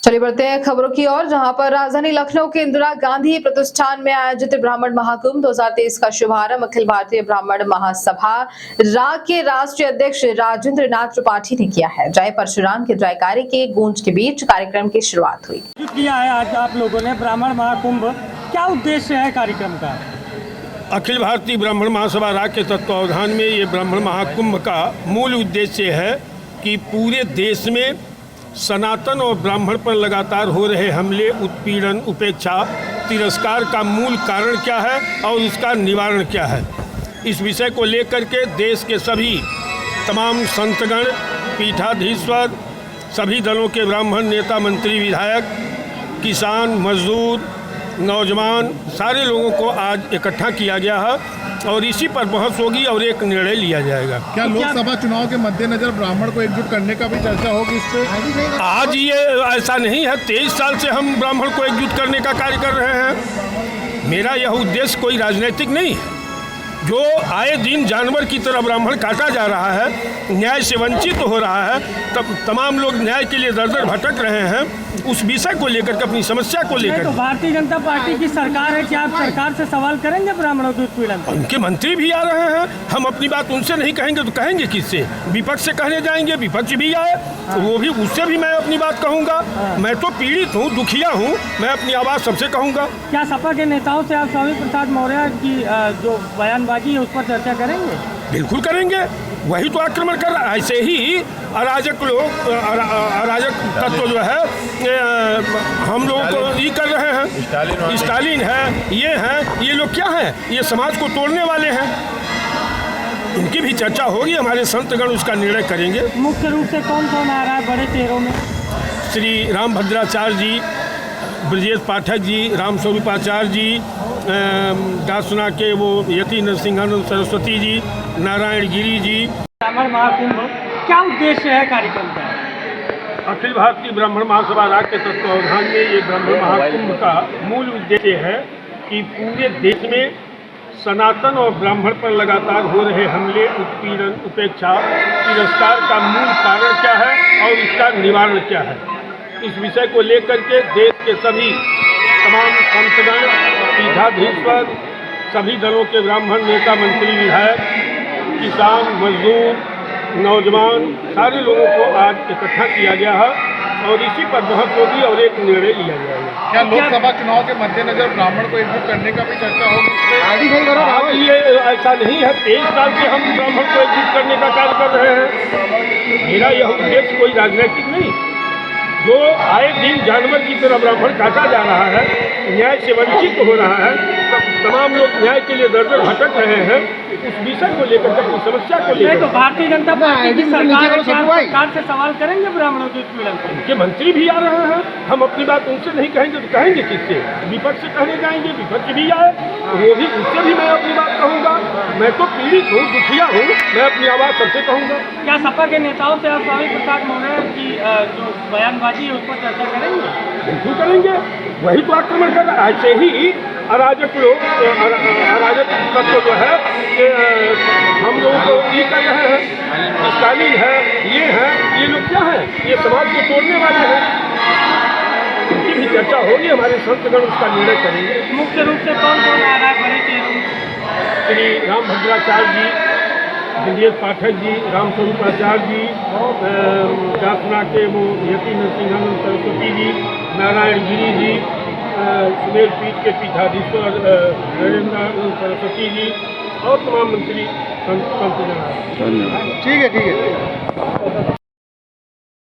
चलिए बढ़ते हैं खबरों की ओर, जहां पर राजधानी लखनऊ के इंदिरा गांधी प्रतिष्ठान में आयोजित ब्राह्मण महाकुंभ 2023 का शुभारंभ अखिल भारतीय ब्राह्मण महासभा राग के राष्ट्रीय अध्यक्ष राजेंद्र नाथ त्रिपाठी ने किया है। जय परशुराम के जयकारे के गूंज के बीच कार्यक्रम की शुरुआत हुई। किया है आज आप लोगों ने ब्राह्मण महाकुंभ, क्या उद्देश्य है कार्यक्रम का? अखिल भारतीय ब्राह्मण महासभा राग के तत्वावधान में ये ब्राह्मण महाकुंभ का मूल उद्देश्य है कि पूरे देश में सनातन और ब्राह्मण पर लगातार हो रहे हमले, उत्पीड़न, उपेक्षा, तिरस्कार का मूल कारण क्या है और इसका निवारण क्या है, इस विषय को लेकर के देश के सभी तमाम संतगण, पीठाधीश्वर, सभी दलों के ब्राह्मण नेता, मंत्री, विधायक, किसान, मजदूर, नौजवान, सारे लोगों को आज इकट्ठा किया गया है और इसी पर बहस होगी और एक निर्णय लिया जाएगा। क्या लोकसभा चुनाव के मद्देनजर ब्राह्मण को एकजुट करने का भी चर्चा होगी इस पे? आज ये ऐसा नहीं है, 23 साल से हम ब्राह्मण को एकजुट करने का कार्य कर रहे हैं। मेरा यह उद्देश्य कोई राजनीतिक नहीं है। जो आए दिन जानवर की तरह ब्राह्मण काटा जा रहा है, न्याय से वंचित हो रहा है, तब तमाम लोग न्याय के लिए दर दर भटक रहे हैं, उस विषय को लेकर के, अपनी समस्या को लेकर। तो भारतीय जनता पार्टी की सरकार है, क्या आप सरकार से सवाल करेंगे ब्राह्मणों के उत्पीड़न? उनके मंत्री भी आ रहे हैं, हम अपनी बात उनसे नहीं कहेंगे तो कहेंगे किससे? विपक्ष से कहने जाएंगे, विपक्ष भी आए तो वो भी, उससे भी मैं अपनी बात कहूँगा। मैं तो पीड़ित हूँ, दुखिया हूँ, मैं अपनी आवाज़ सबसे कहूँगा। क्या सपा के नेताओं से आप स्वामी प्रसाद मौर्य की जो बयानबाजी है उस पर चर्चा करेंगे? बिल्कुल करेंगे, वही तो आक्रमण कर रहा है। ऐसे ही अराजक लोग, अराजक तत्व जो है हम लोग को ये कर रहे हैं। स्टालिन है, ये लोग क्या हैं? ये समाज को तोड़ने वाले हैं। उनकी भी चर्चा होगी, हमारे संतगण उसका निर्णय करेंगे। मुख्य रूप से कौन कौन आ रहा है बड़े चेहरों में? श्री रामभद्राचार्य जी, ब्रजेश पाठक जी, रामस्वरूपाचार्य जी, दासना के वो यति नरसिंहानंद सरस्वती जी, नारायण गिरी जी। ब्राह्मण महाकुंभ, क्या उद्देश्य है कार्यक्रम का? अखिल भारतीय ब्राह्मण महासभा राग के तत्वावधान में ये ब्राह्मण महाकुंभ का मूल उद्देश्य है कि पूरे देश में सनातन और ब्राह्मण पर लगातार हो रहे हमले, उत्पीड़न, उपेक्षा, तिरस्कार का मूल कारण क्या है और इसका निवारण क्या है, इस विषय को लेकर के देश के सभी तमाम संतगण, पीठाधीश्वर, सभी दलों के ब्राह्मण नेता, मंत्री, विधायक, किसान, मजदूर, नौजवान, सारे लोगों को आज इकट्ठा किया गया है और इसी पर बहस होगी और एक निर्णय लिया जाएगा। क्या लोकसभा चुनाव के मद्देनजर ब्राह्मण को एकजुट करने का भी चर्चा होगी इस पे? आज ये ऐसा नहीं है, 23 साल से हम ब्राह्मण को एकजुट करने का कार्य कर रहे हैं। मेरा यह उद्देश्य कोई राजनीतिक नहीं। जो आए दिन जानवर की तरह ब्राह्मण काटा जा रहा है, न्याय से वंचित हो रहा है, तमाम लोग न्याय के लिए दर दर भटक रहे हैं, उस विषय को लेकर, अपनी समस्या को लेकर। तो भारतीय जनता पार्टी की सरकार है, क्या आप सरकार से सवाल करेंगे ब्राह्मणों के उत्पीड़न पर? उनके मंत्री भी आ रहे हैं, हम अपनी बात उनसे नहीं कहेंगे तो कहेंगे किससे? विपक्ष से कहने जाएंगे, विपक्ष भी आए तो वो भी, उससे भी मैं अपनी बात कहूँगा। मैं तो पीड़ित हूँ, दुखिया हूँ, मैं अपनी आवाज़ सबसे कहूँगा। क्या सपा के नेताओं से आप स्वामी प्रसाद मौर्य की जो बयानबाजी है उस पर चर्चा करेंगे? बिल्कुल करेंगे, वही तो आक्रमण कर रहा है। ऐसे ही अराजक लोग, अराजक तत्व जो है हम लोगों को ये कर रहे हैं। स्टालिन है, ये लोग क्या हैं? ये समाज को तोड़ने वाले हैं। उनकी भी चर्चा होगी, हमारे संतगण उसका निर्णय करेंगे। मुख्य रूप से कौन कौन आ रहा है बड़े चेहरों में? श्री रामभद्राचार्य जी, ब्रजेश पाठक जी, रामस्वरूपाचार्य जी, दासना के वो यति नरसिंहानंद सरस्वती जी, नारायण गिरी जी, सुमेर पीठ के पीठाधीश्वर नरेंद्र सरस्वती जी और तमाम मंत्री संतजन। ठीक है।